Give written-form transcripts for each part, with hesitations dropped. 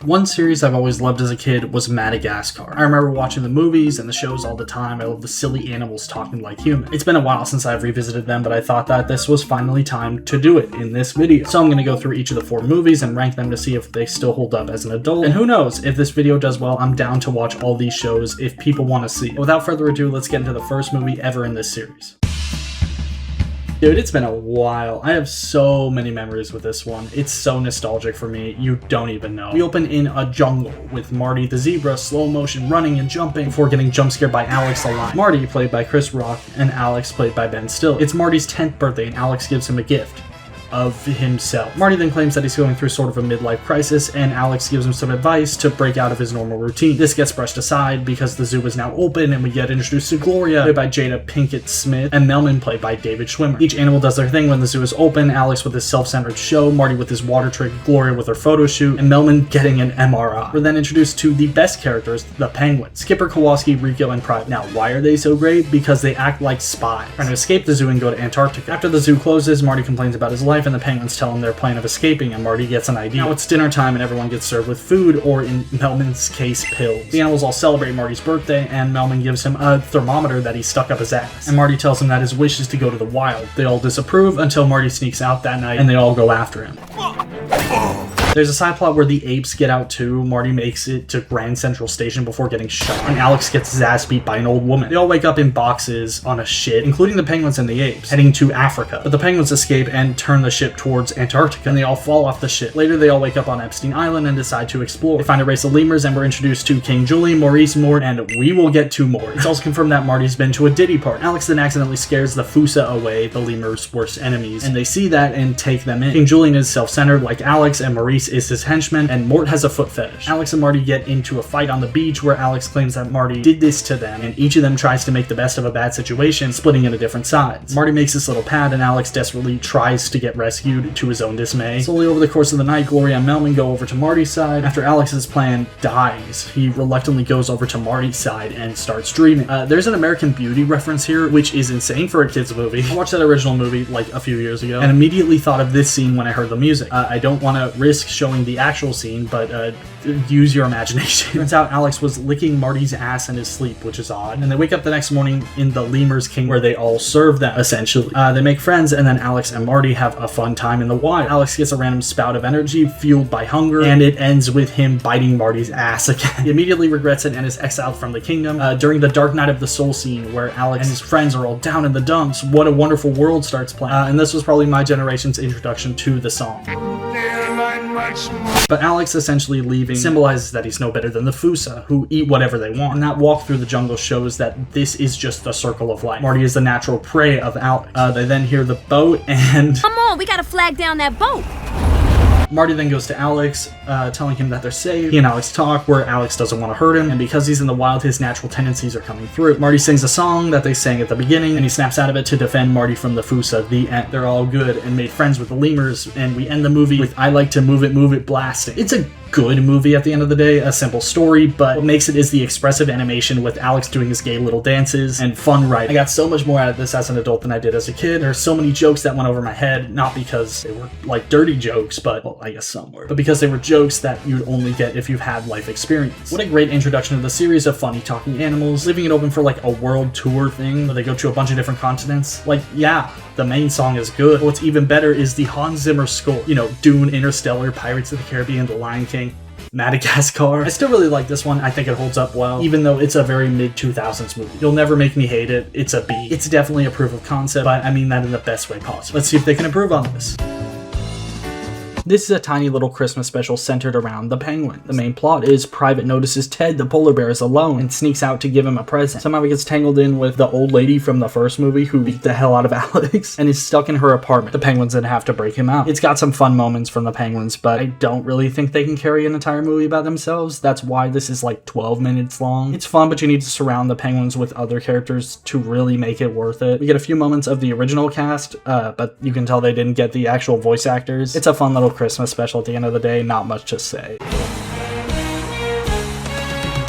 One series I've always loved as a kid was Madagascar. I remember watching the movies and the shows all the time. I love the silly animals talking like humans. It's been a while since I've revisited them, but I thought that this was finally time to do it in this video. So I'm going to go through each of the 4 movies and rank them to see if they still hold up as an adult. And who knows, if this video does well, I'm down to watch all these shows if people want to see. Without further ado, let's get into the first movie ever in this series. Dude, it's been a while. I have so many memories with this one. It's so nostalgic for me, you don't even know. We open in a jungle with Marty the zebra slow motion running and jumping before getting jump scared by Alex the lion. Marty, played by Chris Rock, and Alex, played by Ben Stiller. It's Marty's 10th birthday and Alex gives him a gift of himself. Marty then claims that he's going through sort of a midlife crisis, and Alex gives him some advice to break out of his normal routine. This gets brushed aside because the zoo is now open and we get introduced to Gloria, played by Jada Pinkett Smith, and Melman, played by David Schwimmer. Each animal does their thing when the zoo is open, Alex with his self-centered show, Marty with his water trick, Gloria with her photo shoot, and Melman getting an MRI. We're then introduced to the best characters, the penguins, Skipper, Kowalski, Rico, and Private. Now, why are they so great? Because they act like spies, trying to escape the zoo and go to Antarctica. After the zoo closes, Marty complains about his life and the penguins tell him their plan of escaping, and Marty gets an idea. Now it's dinner time and everyone gets served with food, or in Melman's case, pills. The animals all celebrate Marty's birthday, and Melman gives him a thermometer that he stuck up his ass. And Marty tells him that his wish is to go to the wild. They all disapprove until Marty sneaks out that night and they all go after him. There's a side plot where the apes get out too. Marty makes it to Grand Central Station before getting shot, and Alex gets his ass beat by an old woman. They all wake up in boxes on a ship, including the penguins and the apes, heading to Africa. But the penguins escape and turn the ship towards Antarctica, and they all fall off the ship. Later, they all wake up on Epstein Island and decide to explore. They find a race of lemurs, and we're introduced to King Julian, Maurice, Mort, and we will get to Mort. It's also confirmed that Marty's been to a Diddy party. Alex then accidentally scares the Fusa away, the lemurs' worst enemies, and they see that and take them in. King Julian is self-centered like Alex, and Maurice is his henchman, and Mort has a foot fetish. Alex and Marty get into a fight on the beach where Alex claims that Marty did this to them, and each of them tries to make the best of a bad situation, splitting into different sides. Marty makes this little pad, and Alex desperately tries to get rescued to his own dismay. Slowly over the course of the night, Gloria and Melman go over to Marty's side. After Alex's plan dies, he reluctantly goes over to Marty's side and starts dreaming. There's an American Beauty reference here, which is insane for a kid's movie. I watched that original movie like a few years ago, and immediately thought of this scene when I heard the music. I don't want to risk showing the actual scene, but use your imagination. Turns out Alex was licking Marty's ass in his sleep, which is odd. And they wake up the next morning in the Lemur's King, where they all serve them, essentially. They make friends, and then Alex and Marty have a fun time in the wild. Alex gets a random spout of energy fueled by hunger, and it ends with him biting Marty's ass again. He immediately regrets it and is exiled from the kingdom. During the Dark Night of the Soul scene, where Alex and his friends are all down in the dumps, What a Wonderful World starts playing. And this was probably my generation's introduction to the song. But Alex essentially leaving symbolizes that he's no better than the Fusa, who eat whatever they want. And that walk through the jungle shows that this is just the circle of life. Marty is the natural prey of Alex. They then hear the boat and... Come on, we gotta flag down that boat! Marty then goes to Alex, telling him that they're safe. He and Alex talk, where Alex doesn't want to hurt him, and because he's in the wild, his natural tendencies are coming through. Marty sings a song that they sang at the beginning, and he snaps out of it to defend Marty from the Fusa. The end. They're all good and made friends with the lemurs, and we end the movie with I Like to Move It blasting. It's a good movie at the end of the day, a simple story, but what makes it is the expressive animation with Alex doing his gay little dances and fun writing. I got so much more out of this as an adult than I did as a kid. There are so many jokes that went over my head, not because they were like dirty jokes, but well, I guess some were, but because they were jokes that you'd only get if you've had life experience. What a great introduction to the series of funny talking animals, leaving it open for like a world tour thing where they go to a bunch of different continents. Like, yeah, the main song is good. What's even better is the Hans Zimmer score. You know, Dune, Interstellar, Pirates of the Caribbean, The Lion King, Madagascar. I still really like this one. I think it holds up well, even though it's a very mid-2000s movie. You'll never make me hate it. It's a B. It's definitely a proof of concept, but I mean that in the best way possible. Let's see if they can improve on this. This is a tiny little Christmas special centered around the penguin. The main plot is Private notices Ted the polar bear is alone and sneaks out to give him a present. Somehow he gets tangled in with the old lady from the first movie who beat the hell out of Alex and is stuck in her apartment. The penguins then have to break him out. It's got some fun moments from the penguins, but I don't really think they can carry an entire movie by themselves. That's why this is like 12 minutes long. It's fun, but you need to surround the penguins with other characters to really make it worth it. We get a few moments of the original cast, but you can tell they didn't get the actual voice actors. It's a fun little Christmas special at the end of the day, not much to say.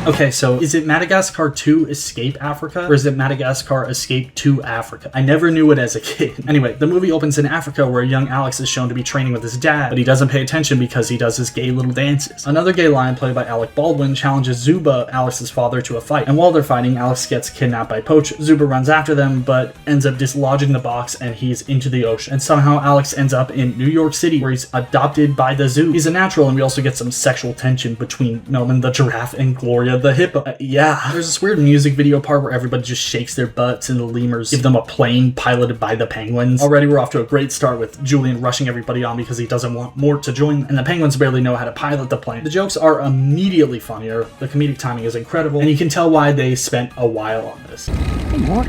Okay, so is it Madagascar 2 Escape Africa, or is it Madagascar Escape to Africa? I never knew it as a kid. Anyway, the movie opens in Africa where young Alex is shown to be training with his dad, but he doesn't pay attention because he does his gay little dances. Another gay lion played by Alec Baldwin challenges Zuba, Alex's father, to a fight, and while they're fighting, Alex gets kidnapped by Poach. Zuba runs after them, but ends up dislodging the box and he's into the ocean. And somehow Alex ends up in New York City where he's adopted by the zoo. He's a natural, and we also get some sexual tension between Melman the giraffe and Gloria the hippo. Yeah. There's this weird music video part where everybody just shakes their butts and the lemurs give them a plane piloted by the penguins. Already we're off to a great start with Julian rushing everybody on because he doesn't want more to join, and the penguins barely know how to pilot the plane. The jokes are immediately funnier, the comedic timing is incredible, and you can tell why they spent a while on this. Hey, Mort.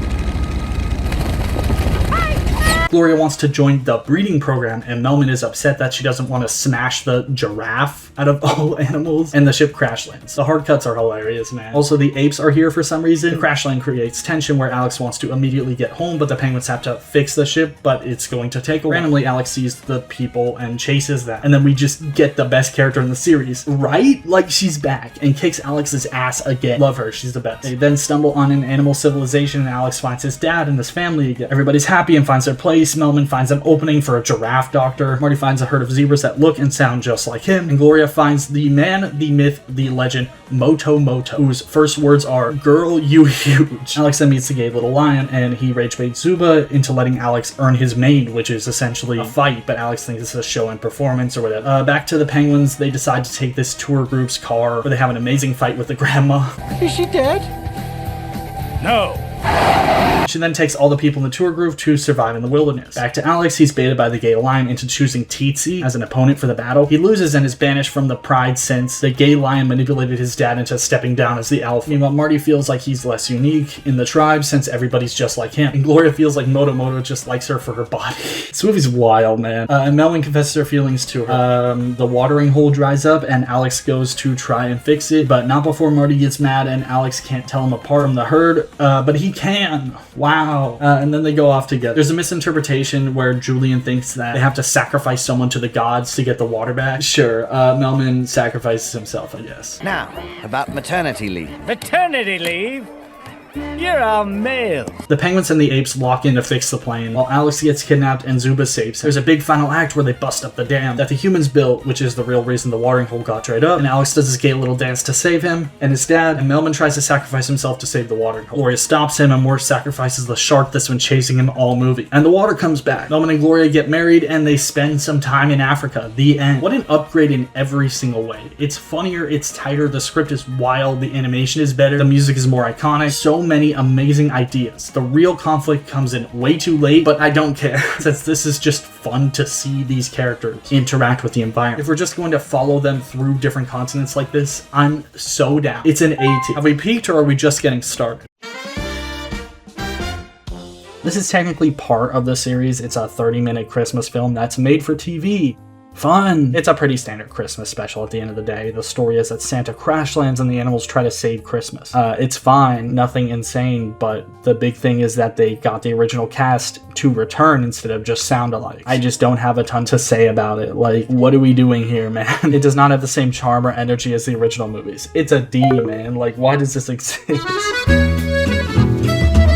Gloria wants to join the breeding program, and Melman is upset that she doesn't want to smash the giraffe out of all animals, and the ship crash lands. The hard cuts are hilarious, man. Also, the apes are here for some reason. The crash land creates tension where Alex wants to immediately get home, but the penguins have to fix the ship, but it's going to take a while. Randomly, Alex sees the people and chases them, and then we just get the best character in the series, right? Like, she's back and kicks Alex's ass again. Love her, she's the best. They then stumble on an animal civilization, and Alex finds his dad and his family again. Everybody's happy and finds their place. Melman finds an opening for a giraffe doctor. Marty finds a herd of zebras that look and sound just like him. And Gloria finds the man, the myth, the legend, Moto Moto, whose first words are, "Girl, you huge." Alex then meets the gay little lion, and he rage baits Zuba into letting Alex earn his mane, which is essentially a fight, but Alex thinks it's a show and performance or whatever. Back to the penguins, they decide to take this tour group's car, where they have an amazing fight with the grandma. Is she dead? No. She then takes all the people in the tour group to survive in the wilderness. Back to Alex, he's baited by the gay lion into choosing Tsitsi as an opponent for the battle. He loses and is banished from the pride since the gay lion manipulated his dad into stepping down as the alpha. Meanwhile, Marty feels like he's less unique in the tribe since everybody's just like him. And Gloria feels like Moto Moto just likes her for her body. This movie's wild, man. And Melman confesses her feelings to her. The watering hole dries up and Alex goes to try and fix it, but not before Marty gets mad and Alex can't tell him apart from the herd, but he can. Wow. And then they go off together. There's a misinterpretation where Julian thinks that they have to sacrifice someone to the gods to get the water back. Sure, Melman sacrifices himself, I guess. Now, about maternity leave. Maternity leave? You're a male. The penguins and the apes lock in to fix the plane, while Alex gets kidnapped and Zuba saves him. There's a big final act where they bust up the dam that the humans built, which is the real reason the watering hole got dried up, and Alex does his gay little dance to save him and his dad, and Melman tries to sacrifice himself to save the watering hole. Gloria stops him, and Mort sacrifices the shark that's been chasing him all movie. And the water comes back. Melman and Gloria get married, and they spend some time in Africa. The end. What an upgrade in every single way. It's funnier, it's tighter, the script is wild, the animation is better, the music is more iconic, so many amazing ideas. The real conflict comes in way too late, but I don't care, since this is just fun to see these characters interact with the environment. If we're just going to follow them through different continents like this, I'm so down. It's an A tier. Have we peaked or are we just getting started? This is technically part of the series. It's a 30-minute Christmas film that's made for TV. Fun! It's a pretty standard Christmas special at the end of the day. The story is that Santa crash lands and the animals try to save Christmas. It's fine, nothing insane, but the big thing is that they got the original cast to return instead of just sound alike. I just don't have a ton to say about it. Like, what are we doing here, man? It does not have the same charm or energy as the original movies. It's a D, man. Like, why does this exist?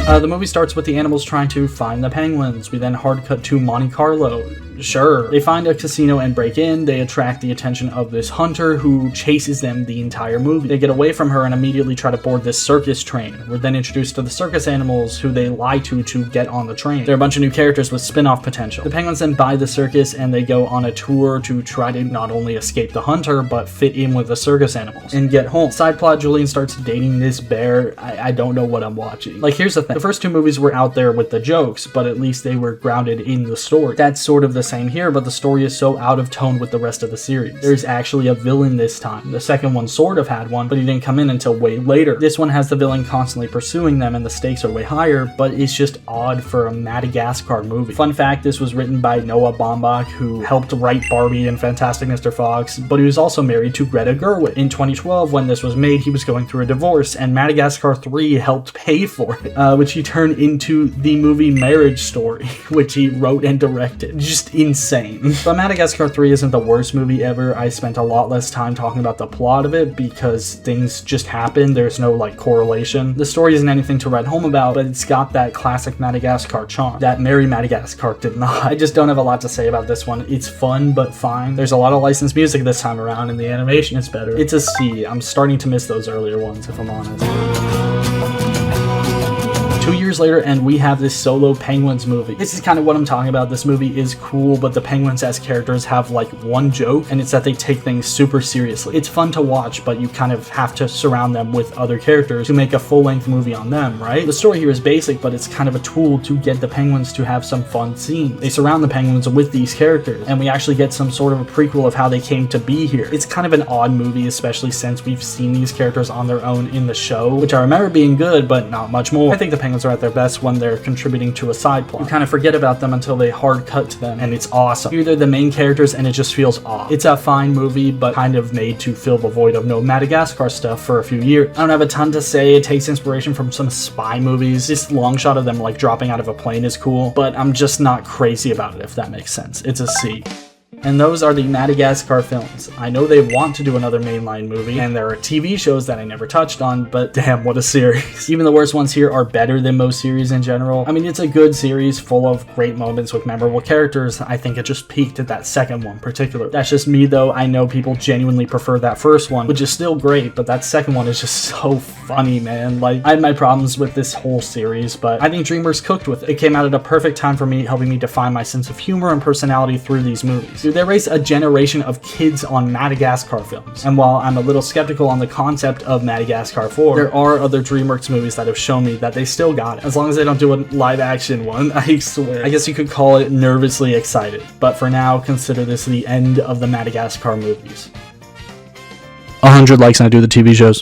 The movie starts with the animals trying to find the penguins. We then hard cut to Monte Carlo. Sure. They find a casino and break in. They attract the attention of this hunter who chases them the entire movie. They get away from her and immediately try to board this circus train. We're then introduced to the circus animals who they lie to get on the train. There are a bunch of new characters with spin-off potential. The penguins then buy the circus and they go on a tour to try to not only escape the hunter, but fit in with the circus animals and get home. Side plot, Julian starts dating this bear. I don't know what I'm watching. Like, here's the thing. The first two movies were out there with the jokes, but at least they were grounded in the story. That's sort of the same here, but the story is so out of tone with the rest of the series. There's actually a villain this time. The second one sort of had one, but he didn't come in until way later. This one has the villain constantly pursuing them and the stakes are way higher, but it's just odd for a Madagascar movie. Fun fact, this was written by Noah Baumbach, who helped write Barbie and Fantastic Mr. Fox, but he was also married to Greta Gerwig. In 2012, when this was made, he was going through a divorce, and Madagascar 3 helped pay for it, which he turned into the movie Marriage Story, which he wrote and directed. Just insane. But Madagascar 3 isn't the worst movie ever. I spent a lot less time talking about the plot of it because things just happen. There's no like correlation. The story isn't anything to write home about, but it's got that classic Madagascar charm that Merry Madagascar did not. I just don't have a lot to say about this one. It's fun, but fine. There's a lot of licensed music this time around, and the animation is better. It's a C. I'm starting to miss those earlier ones, if I'm honest. 2 years later, and we have this Solo Penguins movie. This is kind of what I'm talking about. This movie is cool, but the Penguins as characters have like one joke, and it's that they take things super seriously. It's fun to watch, but you kind of have to surround them with other characters to make a full-length movie on them, right? The story here is basic, but it's kind of a tool to get the Penguins to have some fun scenes. They surround the Penguins with these characters, and we actually get some sort of a prequel of how they came to be here. It's kind of an odd movie, especially since we've seen these characters on their own in the show, which I remember being good, but not much more. I think the Penguins are at their best when they're contributing to a side plot. You kind of forget about them until they hard cut to them, and it's awesome. Here they're the main characters, and it just feels off. It's a fine movie, but kind of made to fill the void of no Madagascar stuff for a few years. I don't have a ton to say. It takes inspiration from some spy movies. This long shot of them like dropping out of a plane is cool, but I'm just not crazy about it, if that makes sense. It's a C. And those are the Madagascar films. I know they want to do another mainline movie, and there are TV shows that I never touched on, but damn, what a series. Even the worst ones here are better than most series in general. I mean, it's a good series full of great moments with memorable characters. I think it just peaked at that second one in particular. That's just me though. I know people genuinely prefer that first one, which is still great, but that second one is just so funny, man. Like, I had my problems with this whole series, but I think DreamWorks cooked with it. It came out at a perfect time for me, helping me define my sense of humor and personality through these movies. They raised a generation of kids on Madagascar films. And while I'm a little skeptical on the concept of Madagascar 4, there are other DreamWorks movies that have shown me that they still got it. As long as they don't do a live action one, I swear. I guess you could call it nervously excited. But for now, consider this the end of the Madagascar movies. 100 likes and I do the TV shows.